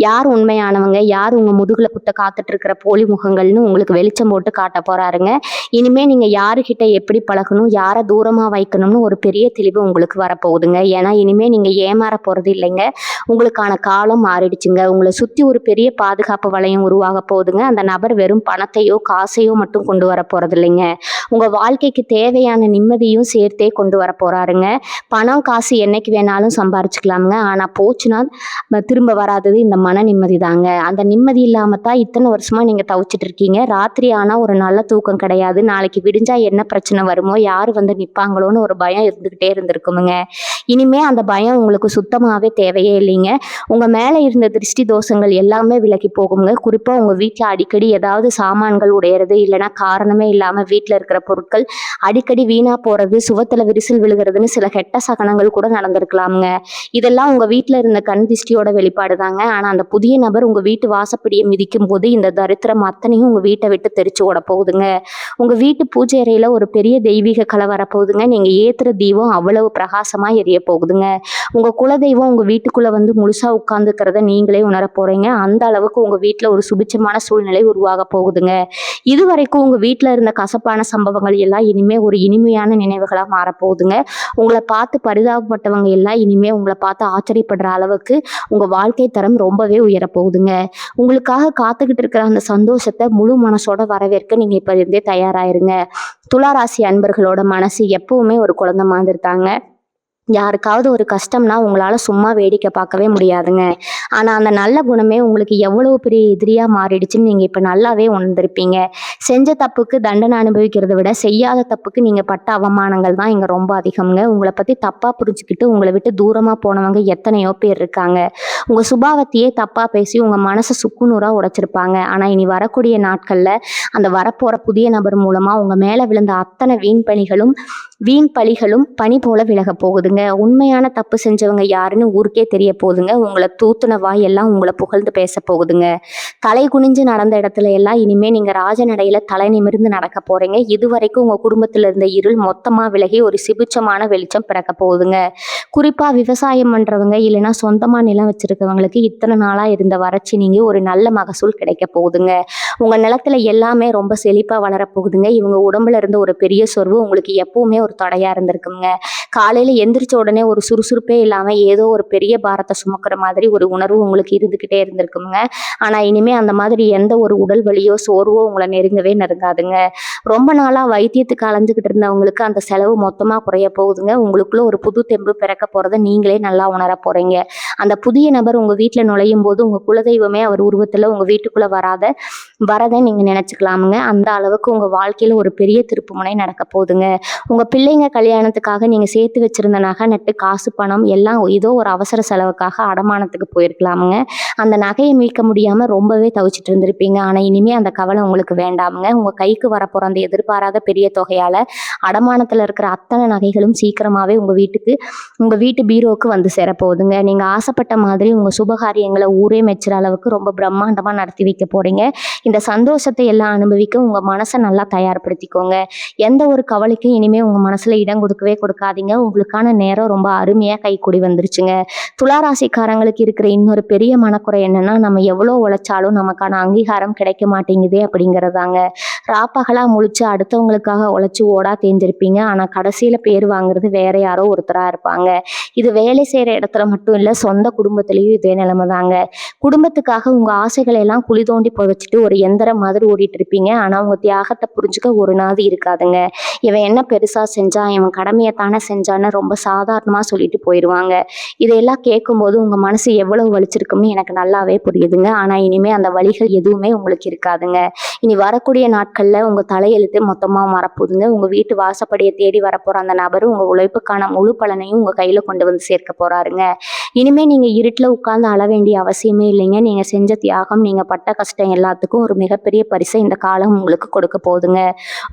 யார் உண்மையானவங்க, யார் உங்க முதுகுல குத்த காத்துட்டு இருக்கிற போலி முகங்கள்னு உங்களுக்கு வெளிச்சம் போட்டு காட்ட போறாருங்க. இனிமே நீங்க யாருகிட்ட எப்படி பழகணும், யாரை தூரமா வைக்கணும்னு ஒரு பெரிய தெளிவு உங்களுக்கு வரப்போகுதுங்க. ஏன்னா இனிமே நீங்க ஏமாற போறது இல்லைங்க. உங்களுக்கான காலம் மாறிடுச்சுங்க. உங்களை சுத்தி ஒரு பெரிய பாதுகாப்பு வளையம் உருவாக போகுதுங்க. அந்த நபர் வெறும் பணத்தையோ காசையோ மட்டும் கொண்டு வர போறது இல்லைங்க. உங்க வாழ்க்கைக்கு தேவையான நிம்மதியும் சேர்த்தே கொண்டு வர போறாருங்க. பணம் காசு என்னைக்கு வேணாலும் சம்பாரிச்சுக்கலாமுங்க. ஆனா போச்சுன்னா திரும்ப வராதது இந்த மன நிம்மதி தாங்க. அந்த நிம்மதி இல்லாம தான் இத்தனை வருஷமா நீங்க தவிச்சிட்டு இருக்கீங்க. ராத்திரி ஆனா ஒரு நல்ல தூக்கம் கிடையாது. நாளைக்கு விடிஞ்சா என்ன பிரச்சனை வருமோ, யாரு வந்து நிப்பாங்களோன்னு ஒரு பயம் இருந்துகிட்டே இருந்திருக்குமுங்க. இனிமே அந்த பயம் உங்களுக்கு சுத்தமாவே தேவையே இல்லைங்க. உங்க மேல இருந்த திருஷ்டி தோஷங்கள் எல்லாமே விலகி போகுங்க. குறிப்பா உங்க வீட்டுல அடிக்கடி ஏதாவது சாமான்கள் உடையறது, இல்லைன்னா காரணமே இல்லாம வீட்டுல இருக்கிற பொருட்கள் அடிக்கடி வீணா போறது, சுவத்துல விரிசல் விழுகிறதுன்னு சில கெட்ட சகனங்கள் கூட நடந்திருக்கலாமுங்க. இதெல்லாம் உங்க வீட்டுல இருந்த கண் திஷ்டியோட வெளிப்பாடு தாங்க. ஆனா அந்த புதிய நபர் உங்க வீட்டு வாசப்படியை மிதிக்கும் போது இந்த தரித்திரம் அத்தனையும் உங்க வீட்டை விட்டு தெரிச்சு ஓட போகுதுங்க. உங்க வீட்டு பூஜை அறையில ஒரு பெரிய தெய்வீக கலை வரப்போகுதுங்க. நீங்க ஏத்துற தீபம் அவ்வளவு பிரகாசமா எரிய போகுதுங்க. உங்க குலதெய்வம் உங்க வீட்டுக்குள்ள வந்து முழுசா உட்கார்ந்துக்கிறத நீங்களே உணர போறீங்க. அந்த அளவுக்கு உங்க வீட்டுல ஒரு சுபிட்சமான சூழ்நிலை உருவாக போகுதுங்க. இதுவரைக்கும் உங்க வீட்டுல இருந்த கசப்பான சம்பவங்கள் எல்லாம் இனிமே ஒரு இனிமையான நினைவுகளா மாறப்போகுதுங்க. உங்களை பார்த்து பரிதாபப்பட்டவங்க எல்லாம் இனிமே உங்களை பார்த்து ஆச்சரியப்படுற அளவுக்கு உங்க வாழ்க்கை தரம் ரொம்பவே உயரப்போகுதுங்க. உங்களுக்காக காத்துக்கிட்டு இருக்கிற அந்த சந்தோஷத்தை முழு மனசோட வரவேற்க நீங்க இப்ப இருந்தே தயாராயிருங்க. துளாராசி அன்பர்களோட மனசு எப்பவுமே ஒரு குழந்தை மாதிரி தாங்க. யாருக்காவது ஒரு கஷ்டம்னா உங்களால சும்மா வேடிக்கை பார்க்கவே முடியாதுங்க. ஆனா அந்த நல்ல குணமே உங்களுக்கு எவ்வளவு பெரிய எதிரியா மாறிடுச்சுன்னு நீங்க இப்ப நல்லாவே உணர்ந்திருப்பீங்க. செஞ்ச தப்புக்கு தண்டனை அனுபவிக்கிறத விட செய்யாத தப்புக்கு நீங்க பட்ட அவமானங்கள் தான் இங்க ரொம்ப அதிகம்ங்க. உங்களை பத்தி தப்பா புரிஞ்சுக்கிட்டு உங்களை விட்டு தூரமா போனவங்க எத்தனையோ பேர் இருக்காங்க. உங்க சுபாவத்தையே தப்பா பேசி உங்க மனசை சுக்குநூறா உடைச்சிருப்பாங்க. ஆனா இனி வரக்கூடிய நாட்கள்ல அந்த வரப்போற புதிய நபர் மூலமா உங்க மேல விழுந்த அத்தனை வீண் பழிகளும் பனி போல விலக போகுதுங்க. உண்மையான தப்பு செஞ்சவங்க யாருன்னு ஊருக்கே தெரிய போகுதுங்க. உங்களை தூத்துன வாய் எல்லாம் உங்களை புகழ்ந்து பேச போகுதுங்க. தலை குனிஞ்சு நடந்த இடத்துல எல்லாம் இனிமே நீங்க ராஜநடையில தலை நிமிர்ந்து நடக்க போறீங்க. இதுவரைக்கும் உங்க குடும்பத்துல இருந்த இருள் மொத்தமா விலகி ஒரு சிபிச்சமான வெளிச்சம் பிறக்க போகுதுங்க. குறிப்பா விவசாயம் பண்றவங்க, இல்லைன்னா சொந்தமா நிலம் வச்சிருக்கவங்களுக்கு இத்தனை நாளா இருந்த வறட்சி நீங்க ஒரு நல்ல மகசூல் கிடைக்க போகுதுங்க. உங்க நிலத்துல எல்லாமே ரொம்ப செழிப்பா வளர போகுதுங்க. இவங்க உடம்புல இருந்த ஒரு பெரிய சொர்வு உங்களுக்கு எப்பவுமே ஒரு தடையா இருந்திருக்குங்க. காலையில எந்திரிச்ச உடனே ஒரு சுறுசுறுப்பே இல்லாம ஏதோ ஒரு பெரிய பாரத்தை சுமக்கிற மாதிரி ஒரு உணர்வு உங்களுக்கு இருந்துகிட்டே இருந்திருக்குங்க. ஆனா இனிமே அந்த மாதிரி எந்த ஒரு உடல் வலியோ சோர்வோ உங்களை நெருங்கவே நெருங்காதுங்க. ரொம்ப நாளா வைத்தியத்துக்கு அலைஞ்சுக்கிட்டு இருந்தவங்களுக்கு அந்த செலவு மொத்தமா குறைய போகுதுங்க. உங்களுக்குள்ள ஒரு புது தெம்பு பிறக்க போறத நீங்களே நல்லா உணர போறீங்க. அந்த புதிய நபர் உங்க வீட்டுல நுழையும் போது உங்க குலதெய்வமே அவர் உருவத்துல உங்க வீட்டுக்குள்ள வரதை நீங்க நினைச்சுக்கலாமுங்க. அந்த அளவுக்கு உங்க வாழ்க்கையில ஒரு பெரிய திருப்புமுனை நடக்க போகுதுங்க. உங்க பிள்ளைங்க கல்யாணத்துக்காக நீங்க சேர்த்து வச்சிருந்த நகை நட்டு காசு பணம் எல்லாம் ஏதோ ஒரு அவசர செலவுக்காக அடமானத்துக்கு போயிருக்கலாமுங்க. அந்த நகையை மீட்க முடியாம ரொம்பவே தவிச்சிட்டு இருந்திருப்பீங்க. ஆனா இனிமே அந்த கவலை உங்களுக்கு வேண்டாமுங்க. உங்க கைக்கு வரப்போற அந்த எதிர்பாராத பெரிய தொகையால அடமானத்துல இருக்கிற அத்தனை நகைகளும் சீக்கிரமாவே உங்க வீட்டு பீரோவுக்கு வந்து சேரப்போகுதுங்க. நீங்க ஆசைப்பட்ட மாதிரி உங்க சுபகாரியங்களை ஊரே மெச்சுற அளவுக்கு ரொம்ப பிரம்மாண்டமா நடத்தி வைக்க போறீங்க. இந்த சந்தோஷத்தை எல்லாம் அனுபவிக்க உங்க மனசை நல்லா தயார்படுத்திக்கோங்க. எந்த ஒரு கவலைக்கும் இனிமே உங்க மனசுல இடம் கொடுக்கவே கொடுக்காதீங்க. உங்களுக்கான நேரம் ரொம்ப அருமையா கைக்கூடி வந்துருச்சுங்க. துளாராசிக்காரங்களுக்கு இருக்கிற இன்னொரு பெரிய மனக்குறை என்னன்னா, நம்ம எவ்வளோ உழைச்சாலும் நமக்கான அங்கீகாரம் கிடைக்க மாட்டேங்குதே அப்படிங்கிறதாங்க. ராப்பகலா முழிச்சு அடுத்தவங்களுக்காக உழைச்சி ஓடா தேர்ந்திருப்பீங்க. ஆனா கடைசியில பேர் வாங்குறது வேற யாரோ ஒருத்தரா இருப்பாங்க. இது வேலை செய்யற இடத்துல மட்டும் இல்ல, சொந்த குடும்பத்திலயும் இதே நிலைமை தாங்க. குடும்பத்துக்காக உங்க ஆசைகளை எல்லாம் குழி தோண்டி புதைச்சிட்டு ஒரு எந்திரம் மாதிரி ஓடிட்டு இருப்பீங்க. ஆனா உங்க தியாகத்தை புரிஞ்சுக்க ஒரு நாது இருக்காதுங்க. இவன் என்ன பெருசா செஞ்சான், இவன் கடமையை தானே செஞ்சான்னு ரொம்ப சாதாரணமா சொல்லிட்டு போயிடுவாங்க. இதையெல்லாம் கேட்கும்போது உங்க மனசு எவ்வளவு வலிச்சிருக்கும்னு எனக்கு நல்லாவே புரியுதுங்க. ஆனா இனிமே அந்த வலிகள் எதுவுமே உங்களுக்கு இருக்காதுங்க. இனி வரக்கூடிய நாட்கள்ல உங்க தலையெழுத்து மொத்தமா மறப்போதுங்க. உங்க வீட்டு வாசப்படியை தேடி வரப்போற அந்த நபர் உங்க உழைப்புக்கான முழு பலனையும் உங்க கையில கொண்டு வந்து சேர்க்க போறாருங்க. இனிமே நீங்க இருட்டுல உட்கார்ந்து அழ வேண்டிய அவசியமே இல்லைங்க. நீங்க செஞ்ச தியாகம், நீங்க பட்ட கஷ்டம் எல்லாத்துக்கும் ஒரு மிகப்பெரிய பரிசை இந்த காலம் உங்களுக்கு கொடுக்க போகுதுங்க.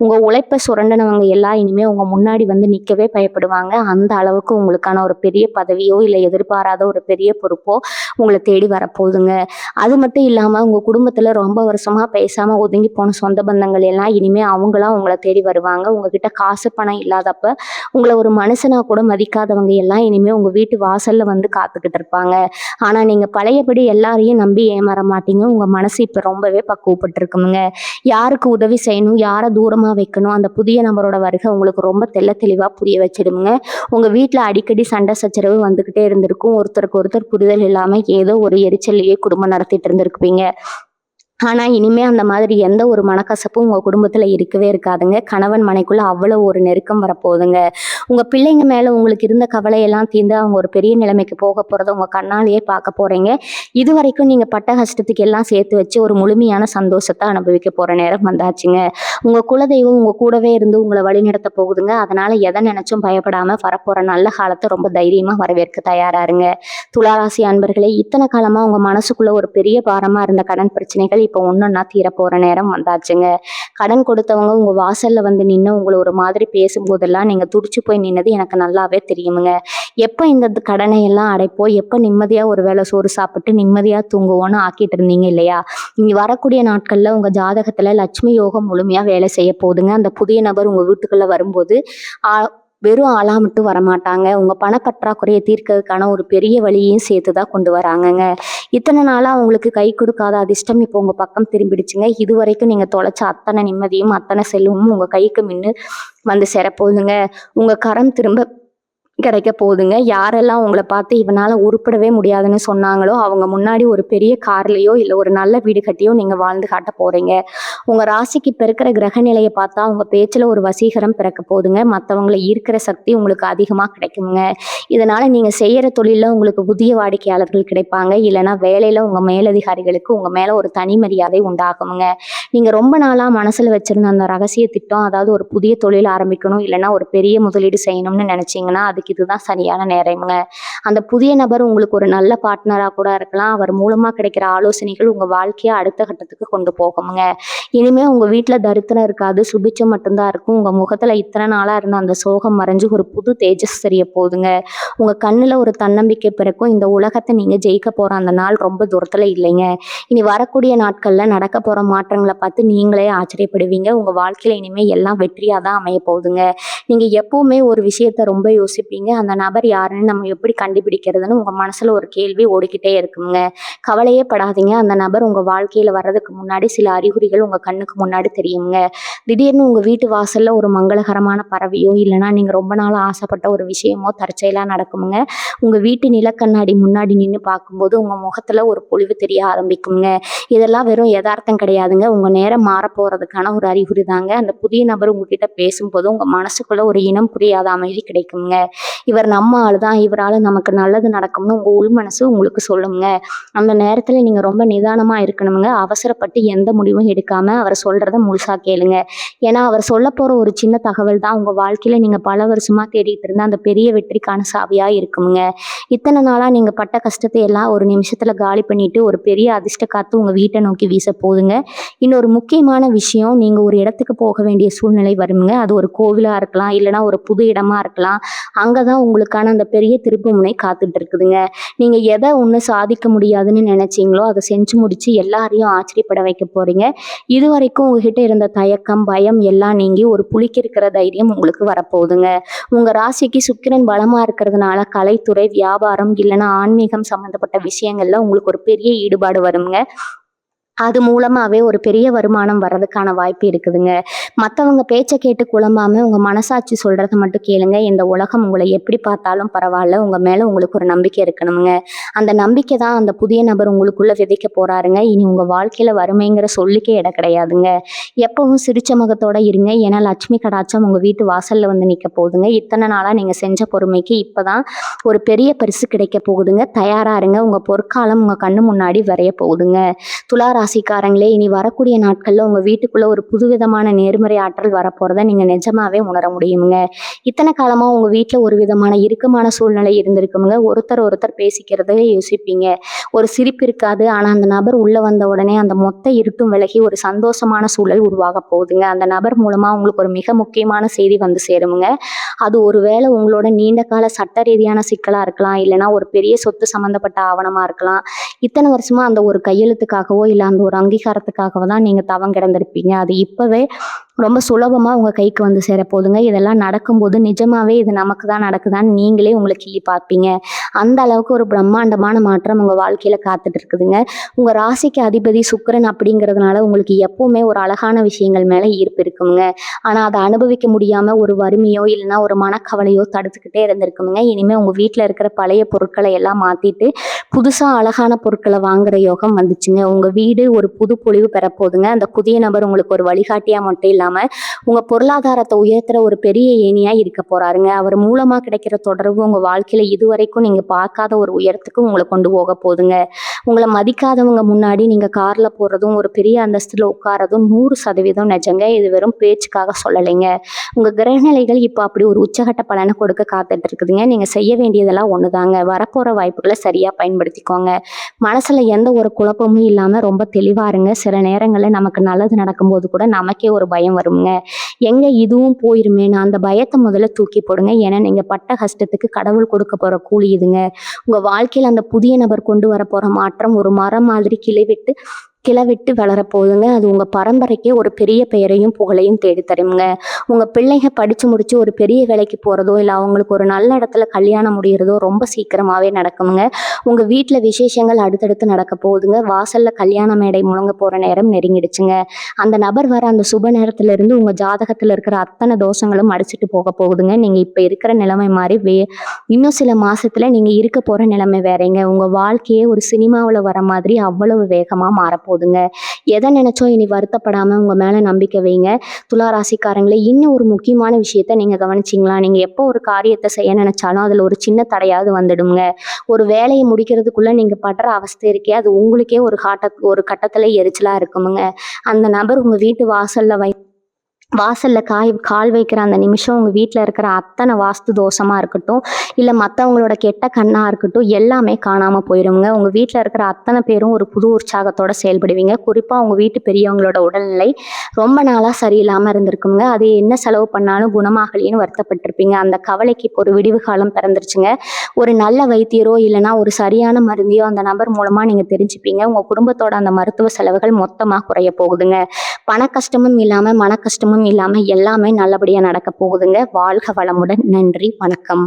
உங்க உழைப்பை சுரண்டனவங்க எல்லாம் இனிமே உங்க முன்னாடி வந்து நிக்கவே பயப்படுவாங்க. அந்த அளவுக்கு உங்களுக்கான ஒரு பெரிய பதவியோ இல்ல எதிர்பாராத ஒரு பெரிய பொறுப்போ உங்களை தேடி வரப்போகுதுங்க. அது மட்டும் இல்லாம உங்க குடும்பத்துல ரொம்ப வருஷமா பேசாம ஒதுங்கி போன சொந்த பந்தங்கள் எல்லாம் இனிமே அவங்களா உங்களை தேடி வருவாங்க. உங்ககிட்ட காசு பணம் இல்லாதப்ப உங்களை ஒரு மனுஷனா கூட மதிக்காதவங்க எல்லாம் இனிமே உங்க வீட்டு வாசல்ல வந்து காத்துக்கிட்டு இருப்பாங்க. ஆனா நீங்க பழையபடி எல்லாரையும் நம்பி ஏமாற மாட்டீங்க. உங்க மனசு இப்ப ரொம்பவே பக்குவப்பட்டு இருக்குங்க. யாருக்கு உதவி செய்யணும், யாரை தூரமா வைக்கணும், அந்த புதிய நபரோட வருகை உங்களுக்கு ரொம்ப தெளிவா புரிய வச்சிடுங்க. உங்க வீட்டுல அடிக்கடி சண்டை சச்சரவு வந்துகிட்டே இருந்திருக்கும். ஒருத்தருக்கு ஒருத்தர் புரிதல் இல்லாம ஏதோ ஒரு எரிச்சலையே குடும்பம் நடத்திட்டு இருந்திருப்பீங்க. ஆனா இனிமே அந்த மாதிரி எந்த ஒரு மனக்கசப்பும் உங்க குடும்பத்துல இருக்கவே இருக்காதுங்க. கணவன் மனைக்குள்ள அவ்வளவு ஒரு நெருக்கம் வரப்போகுதுங்க. உங்க பிள்ளைங்க மேல உங்களுக்கு இருந்த கவலையெல்லாம் தீர்ந்து அவங்க ஒரு பெரிய நிலைமைக்கு போக போறத உங்க கண்ணாலேயே பார்க்க போறீங்க. இது வரைக்கும் நீங்க பட்ட கஷ்டத்துக்கு எல்லாம் சேர்த்து வச்சு ஒரு முழுமையான சந்தோஷத்தை அனுபவிக்க போற நேரம் வந்தாச்சுங்க. உங்க குலதெய்வம் உங்க கூடவே இருந்து உங்களை வழிநடத்த போகுதுங்க. அதனால எதை நினைச்சும் பயப்படாம வரப்போற நல்ல காலத்தை ரொம்ப தைரியமா வரவேற்க தயாரா இருங்க. துளாராசி அன்பர்களே, இத்தனை காலமா உங்க மனசுக்குள்ள ஒரு பெரிய பாரமா இருந்த கடன் பிரச்சனைகள் இப்போ ஒன்னொன்னா தீர போற நேரம் வந்தாச்சுங்க. கடன் கொடுத்தவங்க உங்க வாசல்ல வந்து நின்று உங்களை ஒரு மாதிரி பேசும்போதெல்லாம் நீங்க துடிச்சு போய் நின்னது எனக்கு நல்லாவே தெரியுமுங்க. எப்ப இந்த கடனை எல்லாம் அடைப்போம், எப்ப நிம்மதியா ஒரு வேளை சோறு சாப்பிட்டு நிம்மதியா தூங்குவோன்னு ஆக்கிட்டு இருந்தீங்க இல்லையா? இனி வரக்கூடிய நாட்கள்ல உங்க ஜாதகத்துல லட்சுமி யோகம் முழுமையா வேலை செய்ய போகுதுங்க. அந்த புதிய நபர் உங்க வீட்டுக்குள்ள வரும்போது வெறும் ஆளா மட்டும் வரமாட்டாங்க. உங்க பணப்பற்றாக்குறையை தீர்க்கிறதுக்கான ஒரு பெரிய வழியையும் சேர்த்துதான் கொண்டு வராங்கங்க. இத்தனை நாளா உங்களுக்கு கை கொடுக்காத அதிர்ஷ்டம் இப்போ உங்க பக்கம் திரும்பிடுச்சுங்க. இது வரைக்கும் நீங்க தொலைச்ச அத்தனை நிம்மதியும் அத்தனை செல்வமும் உங்க கைக்கு மின்னு வந்து சேரப்போகுதுங்க. உங்க கரம் திரும்ப கிடைக்க போகுதுங்க. யாரெல்லாம் உங்களை பார்த்து இவனால உருப்படவே முடியாதுன்னு சொன்னாங்களோ அவங்க முன்னாடி ஒரு பெரிய கார்லயோ இல்லை ஒரு நல்ல வீடு கட்டியோ நீங்க வாழ்ந்து காட்ட போறீங்க. உங்க ராசிக்கு இப்ப இருக்கிற கிரக நிலையை பார்த்தா உங்க பேச்சுல ஒரு வசீகரம் பிறக்க போகுதுங்க. மற்றவங்களை ஈர்க்கிற சக்தி உங்களுக்கு அதிகமா கிடைக்குங்க. இதனால நீங்க செய்யற தொழில உங்களுக்கு புதிய வாடிக்கையாளர்கள் கிடைப்பாங்க. இல்லைன்னா வேலையில உங்க மேலதிகாரிகளுக்கு உங்க மேல ஒரு தனி மரியாதை உண்டாகுங்க. நீங்க ரொம்ப நாளா மனசுல வச்சிருந்த அந்த ரகசிய திட்டம், அதாவது ஒரு புதிய தொழில் ஆரம்பிக்கணும் இல்லைன்னா ஒரு பெரிய முதலீடு செய்யணும்னு நினைச்சீங்கன்னா அதுக்கு இதுதான் சரியான நேரம்ங்க. அந்த புதிய நபர் உங்களுக்கு ஒரு நல்ல பார்ட்னரா கூட இருக்கலாம். அவர் மூலமா கிடைக்கிற ஆலோசனைகள் உங்க வாழ்க்கையை அடுத்த கட்டத்துக்கு கொண்டு போகுங்க. இனிமே உங்க வீட்டுல தரித்திரம் இருக்காது, சுபிச்சம் மட்டும்தான் இருக்கும். உங்க முகத்துல இத்தனை நாளா இருந்த அந்த சோகம் மறைஞ்சு ஒரு புது தேஜஸ் தெரிய போகுதுங்க. உங்க கண்ணுல ஒரு தன்னம்பிக்கை பிறக்கும். இந்த உலகத்தை நீங்க ஜெயிக்க போற அந்த நாள் ரொம்ப தூரத்துல இல்லைங்க. இனி வரக்கூடிய நாட்கள்ல நடக்க போற மாற்றங்களை பார்த்து நீங்களே ஆச்சரியப்படுவீங்க. உங்க வாழ்க்கையில இனிமே எல்லாம் வெற்றியா தான் அமைய போகுதுங்க. நீங்கள் எப்போவுமே ஒரு விஷயத்த ரொம்ப யோசிப்பீங்க. அந்த நபர் யாருன்னு நம்ம எப்படி கண்டுபிடிக்கிறதுன்னு உங்கள் மனசில் ஒரு கேள்வி ஓடிக்கிட்டே இருக்குங்க. கவலையே படாதீங்க. அந்த நபர் உங்கள் வாழ்க்கையில் வர்றதுக்கு முன்னாடி சில அறிகுறிகள் உங்கள் கண்ணுக்கு முன்னாடி தெரியுங்க. திடீர்னு உங்கள் வீட்டு வாசலில் ஒரு மங்களகரமான பறவையோ இல்லைனா நீங்கள் ரொம்ப நாள் ஆசைப்பட்ட ஒரு விஷயமோ தற்செயலாக நடக்குமுங்க. உங்கள் வீட்டு நிலக்கண்ணாடி முன்னாடி நின்று பார்க்கும்போது உங்கள் முகத்தில் ஒரு பொலிவு தெரிய ஆரம்பிக்குங்க. இதெல்லாம் வெறும் யதார்த்தம் கிடையாதுங்க. உங்கள் நேரம் மாறப்போகிறதுக்கான ஒரு அறிகுறி தாங்க. அந்த புதிய நபர் உங்ககிட்ட பேசும்போது உங்கள் மனசுக்குள்ள ஒரு இனம் புரியாத அமைதி கிடைக்குங்க. இவர் நம்ம ஆள் தான், இவரால் நமக்கு நல்லது நடக்கும்னு உங்கள் உள் மனசு உங்களுக்கு சொல்லுங்க. அந்த நேரத்தில் நீங்கள் ரொம்ப நிதானமாக இருக்கணுங்க. அவசரப்பட்டு எந்த முடிவும் எடுக்காமல் அவர் சொல்கிறத முழுசாக கேளுங்க. ஏன்னா அவர் சொல்ல போகிற ஒரு சின்ன தகவல் தான் உங்கள் வாழ்க்கையில் நீங்கள் பல வருஷமாக தேடிட்டு இருந்த அந்த பெரிய வெற்றிக்கான சாவியாக இருக்குங்க. இத்தனை நாளாக நீங்கள் பட்ட கஷ்டத்தை எல்லாம் ஒரு நிமிஷத்தில் காலி பண்ணிட்டு ஒரு பெரிய அதிர்ஷ்ட காற்று உங்கள் வீட்டை நோக்கி வீச போகுதுங்க. இன்னொரு முக்கியமான விஷயம், நீங்கள் ஒரு இடத்துக்கு போக வேண்டிய சூழ்நிலை வருங்க. அது ஒரு கோவிலாக இருக்கலாம், இல்லைனா ஒரு புது இடமா இருக்கலாம். அங்கே தான் உங்களுக்கான அந்த பெரிய திருப்பு முனை காத்துட்டு இருக்குதுங்க. நீங்கள் எதை ஒன்று சாதிக்க முடியாதுன்னு நினைச்சீங்களோ அதை செஞ்சு முடிச்சு எல்லாரையும் ஆச்சரியப்பட வைக்க போறீங்க. இதுவரைக்கும் உங்ககிட்ட இருந்த தயக்கம், பயம் எல்லாம் நீங்கி ஒரு புலிக்கு இருக்கிற தைரியம் உங்களுக்கு வரப்போகுதுங்க. உங்க ராசிக்கு சுக்கிரன் பலமா இருக்கிறதுனால கலைத்துறை, வியாபாரம் இல்லைன்னா ஆன்மீகம் சம்பந்தப்பட்ட விஷயங்கள்ல உங்களுக்கு ஒரு பெரிய ஈடுபாடு வருங்க. அது மூலமாவே ஒரு பெரிய வருமானம் வர்றதுக்கான வாய்ப்பு இருக்குதுங்க. மற்றவங்க பேச்சை கேட்டு குழம்பாம உங்க மனசாட்சி சொல்றதை மட்டும் கேளுங்க. இந்த உலகம் உங்களை எப்படி பார்த்தாலும் பரவாயில்ல, உங்க மேல உங்களுக்கு ஒரு நம்பிக்கை இருக்கணுங்க. அந்த நம்பிக்கை தான் அந்த புதிய நபர் உங்களுக்குள்ள விதைக்க போறாருங்க. இனி உங்க வாழ்க்கையில வறுமைங்கிற சொல்லுக்கே இடம் கிடையாதுங்க. எப்பவும் சிரிச்ச முகத்தோட இருங்க. ஏன்னா லட்சுமி கடாட்சம் உங்க வீட்டு வாசல்ல வந்து நிற்க போகுதுங்க. இத்தனை நாளா நீங்க செஞ்ச பொறுமைக்கு இப்பதான் ஒரு பெரிய பரிசு கிடைக்க போகுதுங்க. தயாரா இருங்க. உங்க பொற்காலம் உங்க கண்ணு முன்னாடி வரைய போகுதுங்க. துலா ராசிக்காரங்களே, இனி வரக்கூடிய நாட்கள்ல உங்க வீட்டுக்குள்ள ஒரு புதுவிதமான நேர்மறை ஆற்றல் வரப்போறத நீங்க நிஜமாவே உணர முடியுங்க. இத்தனை காலமா உங்க வீட்டுல ஒரு விதமான இறுக்கமான சூழ்நிலை இருந்திருக்குங்க. ஒருத்தர் பேசிக்கிறதே யோசிப்பீங்க. ஒரு சிரிப்பு இருக்காது. ஆனா அந்த நபர் உள்ள வந்த உடனே அந்த மொத்த இருட்டும் விலகி ஒரு சந்தோஷமான சூழல் உருவாக போகுதுங்க. அந்த நபர் மூலமா உங்களுக்கு ஒரு மிக முக்கியமான செய்தி வந்து சேருமுங்க. அது ஒருவேளை உங்களோட நீண்ட கால சட்ட ரீதியான சிக்கலா இருக்கலாம், இல்லைன்னா ஒரு பெரிய சொத்து சம்பந்தப்பட்ட ஆவணமா இருக்கலாம். இத்தனை வருஷமா அந்த ஒரு கையெழுத்துக்காகவோ இல்லை அந்த ஒரு அங்கீகாரத்துக்காகவோ தான் நீங்கள் தவம் கிடந்திருப்பீங்க. அது இப்போவே ரொம்ப சுலபமாக உங்கள் கைக்கு வந்து சேரப்போகுதுங்க. இதெல்லாம் நடக்கும்போது நிஜமாவே இது நமக்கு தான் நடக்குதான்னு நீங்களே உங்களை கிள்ளி பார்ப்பீங்க. அந்த அளவுக்கு ஒரு பிரம்மாண்டமான மாற்றம் உங்கள் வாழ்க்கையில் காத்துட்டு இருக்குதுங்க. உங்கள் ராசிக்கு அதிபதி சுக்கிரன் அப்படிங்கிறதுனால உங்களுக்கு எப்பவுமே ஒரு அழகான விஷயங்கள் மேலே ஈர்ப்பு இருக்குங்க. ஆனால் அதை அனுபவிக்க முடியாமல் ஒரு வறுமையோ இல்லைன்னா ஒரு மனக்கவலையோ தடுத்துக்கிட்டே இருந்திருக்குங்க. இனிமேல் உங்கள் வீட்டில் இருக்கிற பழைய பொருட்களை எல்லாம் மாற்றிட்டு புதுசாக அழகான பொருட்களை வாங்குற யோகம் வந்துச்சுங்க. உங்கள் வீடு ஒரு புது பொலிவு பெறப்போகுதுங்க. அந்த புதிய நபர் உங்களுக்கு ஒரு வழிகாட்டியாக மட்டும் இல்லாமல் உங்கள் பொருளாதாரத்தை உயர்த்துற ஒரு பெரிய ஏணியாக இருக்க போகிறாருங்க. அவர் மூலமாக கிடைக்கிற தொடர்பு உங்கள் வாழ்க்கையில் இதுவரைக்கும் நீங்கள் பார்க்காத ஒரு உயரத்துக்கு உங்களை கொண்டு போக போகுதுங்க. உங்களை மதிக்காதவங்க முன்னாடி நீங்கள் காரில் போகிறதும் ஒரு பெரிய அந்தஸ்தில் உட்காரதும் 100% நிஜங்க. இது வெறும் பேச்சுக்காக சொல்லலைங்க. உங்கள் கிரகநிலைகள் இப்போ அப்படி ஒரு உச்சகட்ட பலனை கொடுக்க காத்துட்டு இருக்குதுங்க. நீங்கள் செய்ய வேண்டியதெல்லாம் ஒன்று தாங்க. வரப்போகிற வாய்ப்புகளை சரியாக பயன்படுத்திக்கோங்க. மனசில் எந்த ஒரு குழப்பமும் இல்லாமல் ரொம்ப தெளிவாக இருங்க. சில நேரங்களில் நமக்கு நல்லது நடக்கும்போது கூட நமக்கே ஒரு பயம் வருங்க. எங்கே இதுவும் போயிருமேன்னு அந்த பயத்தை முதல்ல தூக்கி போடுங்க. ஏன்னா நீங்கள் பட்ட கஷ்டத்துக்கு கடவுள் கொடுக்க போகிற கூலி இதுங்க. உங்கள் வாழ்க்கையில் அந்த புதிய நபர் கொண்டு வர போகிற மாற்றம் ஒரு மரம் மாதிரி கிளவிட்டு வளரப்போகுதுங்க. அது உங்கள் பரம்பரைக்கே ஒரு பெரிய பெயரையும் புகழையும் தேடி தருங்க. உங்கள் பிள்ளைங்க படித்து முடித்து ஒரு பெரிய வேலைக்கு போகிறதோ இல்லை அவங்களுக்கு ஒரு நல்ல இடத்துல கல்யாணம் முடிகிறதோ ரொம்ப சீக்கிரமாகவே நடக்குங்க. உங்கள் வீட்டில் விசேஷங்கள் அடுத்தடுத்து நடக்க போகுதுங்க. வாசலில் கல்யாண மேடை முழங்க போகிற நேரம் நெருங்கிடுச்சுங்க. அந்த நபர் வர அந்த சுப நேரத்துலேருந்து உங்கள் ஜாதகத்தில் இருக்கிற அத்தனை தோஷங்களும் அடிச்சுட்டு போக போகுதுங்க. நீங்கள் இப்போ இருக்கிற நிலைமை மாதிரி இன்னும் சில மாதத்தில் நீங்கள் இருக்க போகிற நிலைமை வேறேங்க. உங்கள் வாழ்க்கையே ஒரு சினிமாவில் வர மாதிரி அவ்வளவு வேகமாக மாறப்போகுதுங்க. எதை நினைச்சோ இனி வருத்தப்படாமல் உங்கள் மேலே நம்பிக்கை வைங்க. துலா ராசிக்காரங்களே, இன்னும் ஒரு முக்கியமான விஷயத்த நீங்கள் கவனிச்சிங்களா? நீங்கள் எப்போ ஒரு காரியத்தை செய்ய நினைச்சாலும் அதில் ஒரு சின்ன தடையாவது வந்துடுங்க. ஒரு வேலையை முடிக்கிறதுக்குள்ளே நீங்கள் படுற அவஸ்தை இருக்கே, அது உங்களுக்கே ஒரு கட்டத்தில் எரிச்சலாக இருக்குமுங்க. அந்த நபர் உங்கள் வீட்டு வாசலில் கால் வைக்கிற அந்த நிமிஷம் உங்கள் வீட்டில் இருக்கிற அத்தனை வாஸ்து தோஷமாக இருக்கட்டும், இல்லை மற்றவங்களோட கெட்ட கண்ணாக இருக்கட்டும், எல்லாமே காணாமல் போயிடுங்க. உங்கள் வீட்டில் இருக்கிற அத்தனை பேரும் ஒரு புது உற்சாகத்தோடு செயல்படுவீங்க. குறிப்பாக உங்கள் வீட்டு பெரியவங்களோட உடல்நிலை ரொம்ப நாளாக சரியில்லாமல் இருந்திருக்குங்க. அது என்ன செலவு பண்ணாலும் குணமாகலின்னு வருத்தப்பட்டிருப்பீங்க. அந்த கவலைக்கு இப்போ ஒரு விடிவு காலம் பிறந்துருச்சுங்க. ஒரு நல்ல வைத்தியரோ இல்லைனா ஒரு சரியான மருந்தையோ அந்த நபர் மூலமாக நீங்கள் தெரிஞ்சுப்பீங்க. உங்கள் குடும்பத்தோட அந்த மருத்துவ செலவுகள் மொத்தமாக குறைய போகுதுங்க. பண கஷ்டமும் இல்லாமல் மன கஷ்டமும் இல்லாமல் எல்லாமே நல்லபடியாக நடக்க போகுதுங்க. வாழ்க வளமுடன். நன்றி, வணக்கம்.